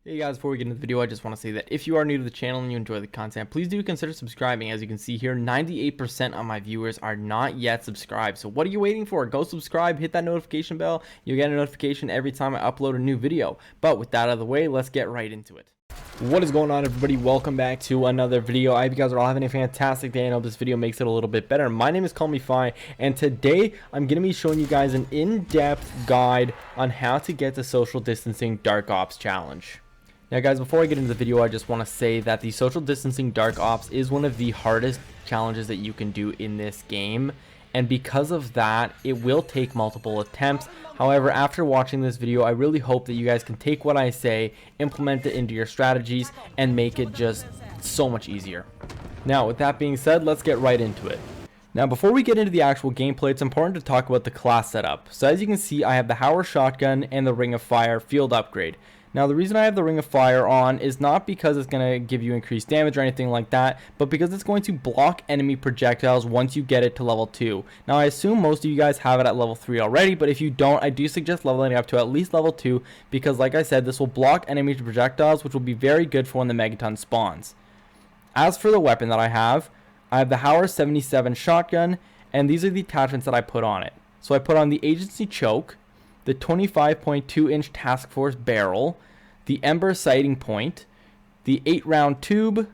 Hey guys, before we get into the video, I just want to say that if you are new to the channel and you enjoy the content, please do consider subscribing. As you can see here, 98% of my viewers are not yet subscribed. So what are you waiting for? Go subscribe, hit that notification bell. You'll get a notification every time I upload a new video. But with that out of the way, let's get right into it. What is going on, everybody? Welcome back to another video. I hope you guys are all having a fantastic day and I hope this video makes it a little bit better. My name is CallMeFi, and today I'm going to be showing you guys an in-depth guide on how to get the social distancing dark ops challenge. Now guys, before I get into the video, I just want to say that the social distancing dark ops is one of the hardest challenges that you can do in this game, and because of that, it will take multiple attempts. However, after watching this video, I really hope that you guys can take what I say, implement it into your strategies, and make it just so much easier. Now, with that being said, let's get right into it. Now, before we get into the actual gameplay, it's important to talk about the class setup. So as you can see, I have the Howard Shotgun and the Ring of Fire field upgrade. Now, the reason I have the Ring of Fire on is not because it's going to give you increased damage or anything like that, but because it's going to block enemy projectiles once you get it to level 2. Now, I assume most of you guys have it at level 3 already, but if you don't, I do suggest leveling it up to at least level 2, because like I said, this will block enemy projectiles, which will be very good for when the Megaton spawns. As for the weapon that I have the Howard 77 shotgun, and these are the attachments that I put on it. So I put on the Agency Choke, the 25.2-inch Task Force barrel, the Ember sighting point, the 8-round tube,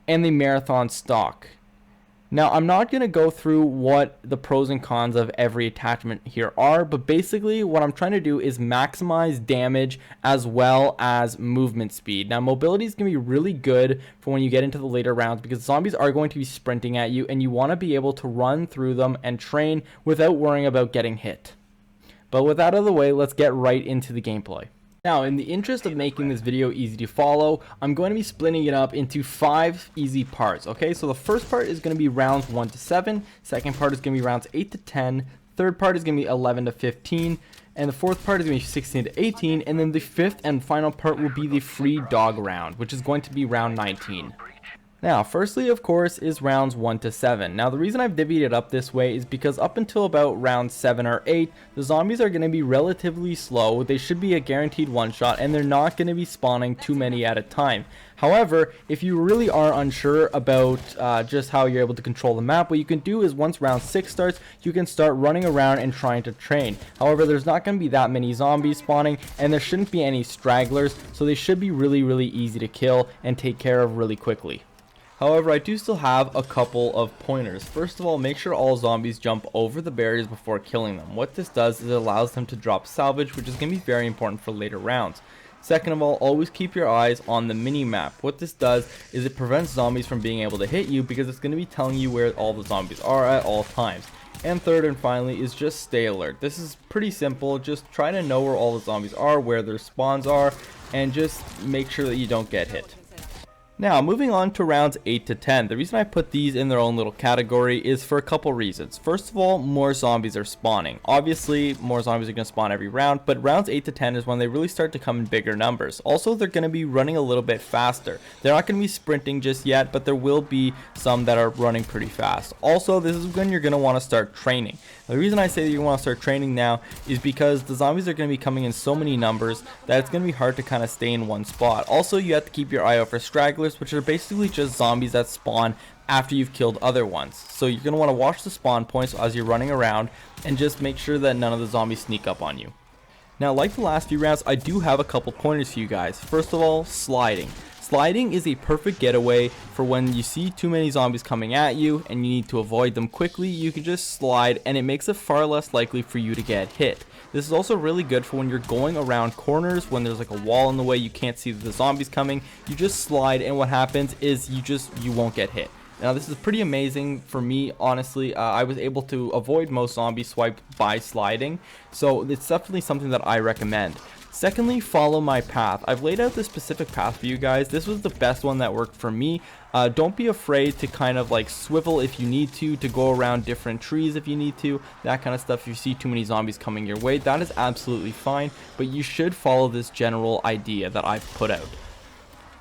and the Marathon stock. Now, I'm not going to go through what the pros and cons of every attachment here are, but basically what I'm trying to do is maximize damage as well as movement speed. Now, mobility is going to be really good for when you get into the later rounds, because zombies are going to be sprinting at you, and you want to be able to run through them and train without worrying about getting hit. But with that out of the way, let's get right into the gameplay. Now, in the interest of making this video easy to follow, I'm going to be splitting it up into 5 easy parts. Okay, so the first part is going to be rounds 1 to 7, second part is going to be rounds 8 to 10, third part is going to be 11 to 15, and the fourth part is going to be 16 to 18, and then the fifth and final part will be the free dog round, which is going to be round 19. Now, firstly, of course, is rounds 1 to 7. Now, the reason I've divvied it up this way is because up until about round 7 or 8, the zombies are going to be relatively slow. They should be a guaranteed one-shot, and they're not going to be spawning too many at a time. However, if you really are unsure about just how you're able to control the map, what you can do is once round 6 starts, you can start running around and trying to train. However, there's not going to be that many zombies spawning, and there shouldn't be any stragglers, so they should be really easy to kill and take care of really quickly. However, I do still have a couple of pointers. First of all, make sure all zombies jump over the barriers before killing them. What this does is it allows them to drop salvage, which is going to be very important for later rounds. Second of all, always keep your eyes on the mini-map. What this does is it prevents zombies from being able to hit you, because it's going to be telling you where all the zombies are at all times. And third and finally is just stay alert. This is pretty simple. Just try to know where all the zombies are, where their spawns are, and just make sure that you don't get hit. Now, moving on to rounds 8 to 10. The reason I put these in their own little category is for a couple reasons. First of all, more zombies are spawning. Obviously, more zombies are going to spawn every round, but rounds 8 to 10 is when they really start to come in bigger numbers. Also, they're going to be running a little bit faster. They're not going to be sprinting just yet, but there will be some that are running pretty fast. Also, this is when you're going to want to start training. The reason I say that you want to start training now is because the zombies are going to be coming in so many numbers that it's going to be hard to kind of stay in one spot. Also, you have to keep your eye out for stragglers, which are basically just zombies that spawn after you've killed other ones. So you're going to want to watch the spawn points as you're running around and just make sure that none of the zombies sneak up on you. Now, like the last few rounds, I do have a couple pointers for you guys. First of all, sliding. Sliding is a perfect getaway for when you see too many zombies coming at you and you need to avoid them quickly. You can just slide, and it makes it far less likely for you to get hit. This is also really good for when you're going around corners, when there's like a wall in the way, you can't see the zombies coming. You just slide, and what happens is you won't get hit. Now, this is pretty amazing for me, honestly. I was able to avoid most zombie swipes by sliding, so it's definitely something that I recommend. Secondly, follow my path. I've laid out this specific path for you guys. This was the best one that worked for me. Don't be afraid to kind of like swivel if you need to go around different trees if you need to, that kind of stuff. If you see too many zombies coming your way, that is absolutely fine, but you should follow this general idea that I've put out.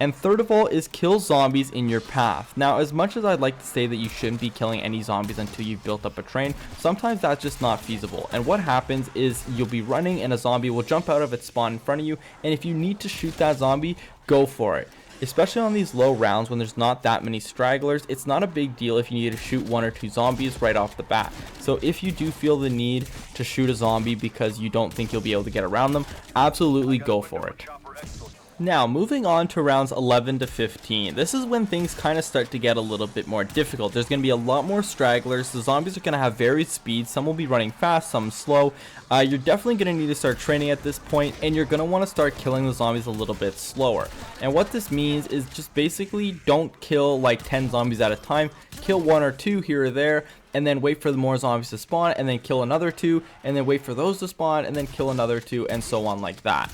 And third of all is kill zombies in your path. Now, as much as I'd like to say that you shouldn't be killing any zombies until you've built up a train, sometimes that's just not feasible. And what happens is you'll be running and a zombie will jump out of its spawn in front of you, and if you need to shoot that zombie, go for it. Especially on these low rounds when there's not that many stragglers, it's not a big deal if you need to shoot 1 or 2 zombies right off the bat. So if you do feel the need to shoot a zombie because you don't think you'll be able to get around them, absolutely go for it. Now, moving on to rounds 11 to 15, this is when things kind of start to get a little bit more difficult. There's going to be a lot more stragglers. The zombies are going to have varied speeds. Some will be running fast, some slow. You're definitely going to need to start training at this point, and you're going to want to start killing the zombies a little bit slower. And what this means is just basically don't kill like 10 zombies at a time. Kill 1 or 2 here or there, and then wait for the more zombies to spawn, and then kill another 2, and then wait for those to spawn, and then kill another 2, and so on like that.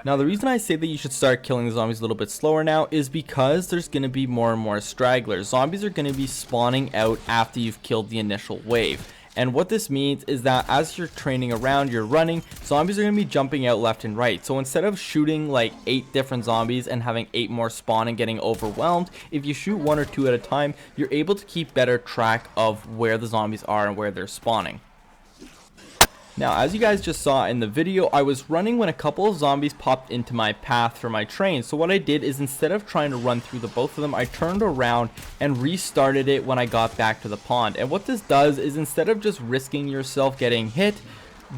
Now, the reason I say that you should start killing the zombies a little bit slower now is because there's going to be more and more stragglers. Zombies are going to be spawning out after you've killed the initial wave. And what this means is that as you're training around, you're running, zombies are going to be jumping out left and right. So instead of shooting like 8 different zombies and having 8 more spawn and getting overwhelmed, if you shoot 1 or 2 at a time, you're able to keep better track of where the zombies are and where they're spawning. Now, as you guys just saw in the video, I was running when a couple of zombies popped into my path for my train. So what I did is instead of trying to run through the both of them, I turned around and restarted it when I got back to the pond. And what this does is instead of just risking yourself getting hit,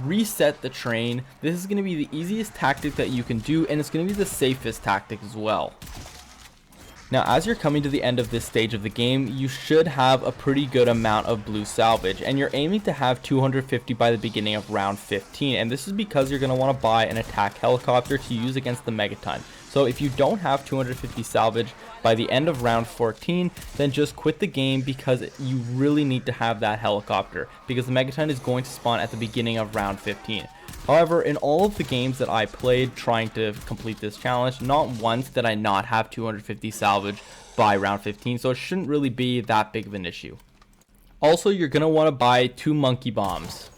reset the train. This is going to be the easiest tactic that you can do, and it's going to be the safest tactic as well. Now, as you're coming to the end of this stage of the game, you should have a pretty good amount of blue salvage, and you're aiming to have 250 by the beginning of round 15, and this is because you're going to want to buy an attack helicopter to use against the Megaton. So if you don't have 250 salvage by the end of round 14, then just quit the game because you really need to have that helicopter, because the Megaton is going to spawn at the beginning of round 15. However, in all of the games that I played trying to complete this challenge, not once did I not have 250 salvage by round 15, so it shouldn't really be that big of an issue. Also, you're going to want to buy 2 monkey bombs.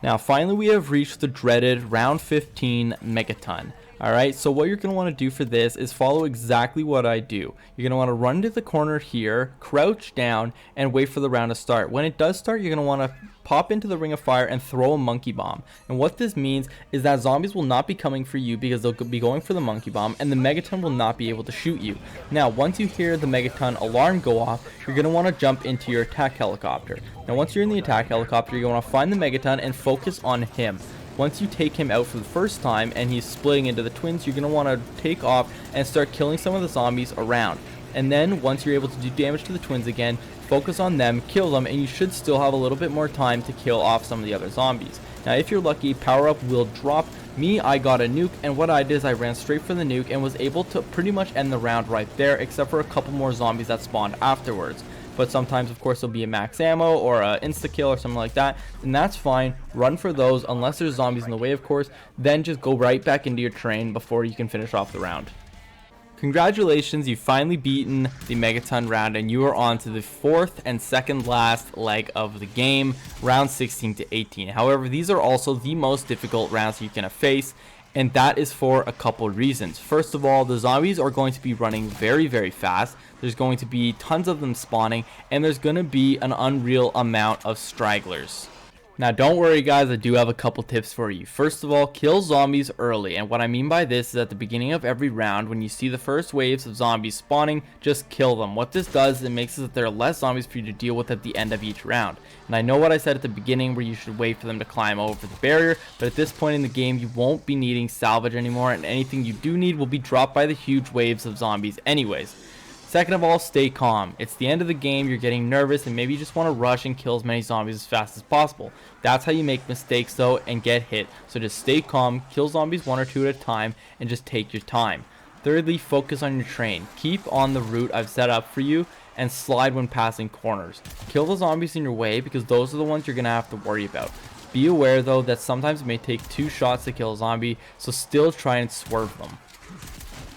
Now, finally, we have reached the dreaded round 15 Megaton. Alright, so what you're going to want to do for this is follow exactly what I do. You're going to want to run to the corner here, crouch down, and wait for the round to start. When it does start, you're going to want to pop into the ring of fire and throw a monkey bomb. And what this means is that zombies will not be coming for you because they'll be going for the monkey bomb, and the Megaton will not be able to shoot you. Now, once you hear the Megaton alarm go off, you're going to want to jump into your attack helicopter. Now, once you're in the attack helicopter, you're going to want to find the Megaton and focus on him. Once you take him out for the first time and he's splitting into the twins, you're going to want to take off and start killing some of the zombies around. And then once you're able to do damage to the twins again, focus on them, kill them, and you should still have a little bit more time to kill off some of the other zombies. Now, if you're lucky, power up will drop. Me, I got a nuke, and what I did is I ran straight for the nuke and was able to pretty much end the round right there, except for a couple more zombies that spawned afterwards. But sometimes, of course, there'll be a max ammo or a insta-kill or something like that, and that's fine. Run for those, unless there's zombies in the way, of course. Then just go right back into your train before you can finish off the round. Congratulations, you've finally beaten the Megaton round, and you are on to the 4th and second last leg of the game, round 16 to 18. However, these are also the most difficult rounds you're going to face, and that is for a couple reasons. First of all, the zombies are going to be running very, very fast. There's going to be tons of them spawning, and there's going to be an unreal amount of stragglers. Now, don't worry guys, I do have a couple tips for you. First of all, kill zombies early, and what I mean by this is at the beginning of every round, when you see the first waves of zombies spawning, just kill them. What this does is it makes it so that there are less zombies for you to deal with at the end of each round. And I know what I said at the beginning where you should wait for them to climb over the barrier, but at this point in the game, you won't be needing salvage anymore, and anything you do need will be dropped by the huge waves of zombies anyways. Second of all, stay calm. It's the end of the game, you're getting nervous, and maybe you just want to rush and kill as many zombies as fast as possible. That's how you make mistakes though and get hit. So just stay calm, kill zombies 1 or 2 at a time, and just take your time. Thirdly, focus on your train. Keep on the route I've set up for you and slide when passing corners. Kill the zombies in your way because those are the ones you're going to have to worry about. Be aware though that sometimes it may take 2 shots to kill a zombie, so still try and swerve them.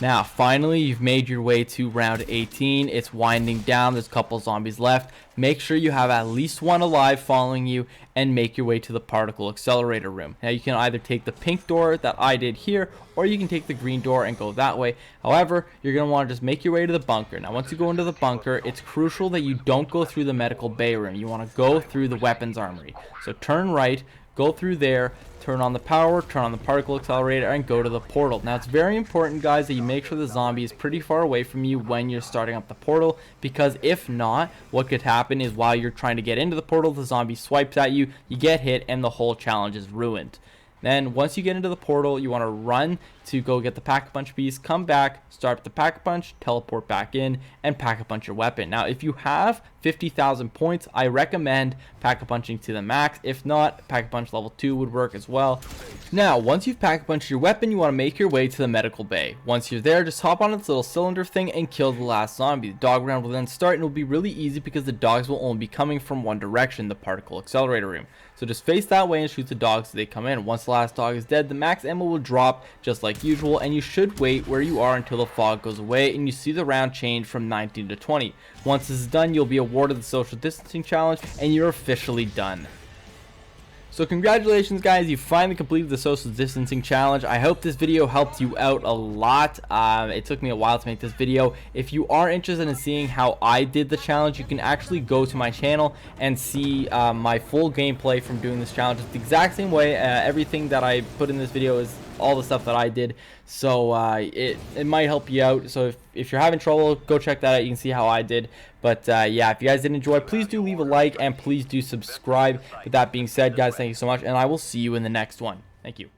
Now, finally, you've made your way to round 18. It's winding down. There's a couple zombies left. Make sure you have at least one alive following you and make your way to the particle accelerator room. Now, you can either take the pink door that I did here, or you can take the green door and go that way. However, you're going to want to just make your way to the bunker. Now, once you go into the bunker, it's crucial that you don't go through the medical bay room. You want to go through the weapons armory. So turn right, go through there, turn on the power, turn on the particle accelerator, and go to the portal. Now, it's very important, guys, that you make sure the zombie is pretty far away from you when you're starting up the portal, because if not, what could happen is while you're trying to get into the portal, the zombie swipes at you, you get hit, and the whole challenge is ruined. Then once you get into the portal, you want to run to go get the Pack-a-Punch piece, come back, start the Pack-a-Punch, teleport back in, and Pack-a-Punch your weapon. Now, if you have 50,000 points, I recommend Pack-a-Punching to the max. If not, Pack-a-Punch level 2 would work as well. Now, once you've Pack-a-Punched your weapon, you want to make your way to the medical bay. Once you're there, just hop on its little cylinder thing and kill the last zombie. The dog round will then start, and it will be really easy because the dogs will only be coming from one direction, the particle accelerator room. So just face that way and shoot the dogs as they come in. Once the last dog is dead, the max ammo will drop just like usual, and you should wait where you are until the fog goes away and you see the round change from 19 to 20. Once this is done, you'll be awarded the social distancing challenge and you're officially done. So congratulations, guys, you finally completed the social distancing challenge. I hope this video helped you out a lot. It took me a while to make this video. If you are interested in seeing how I did the challenge, you can actually go to my channel and see my full gameplay from doing this challenge. It's the exact same way. Everything that I put in this video is all the stuff that I did, so it might help you out. So if you're having trouble, go check that out. You can see how I did. But yeah, if you guys did enjoy, please do leave a like and please do subscribe. With that being said, guys, thank you so much, and I will see you in the next one. Thank you.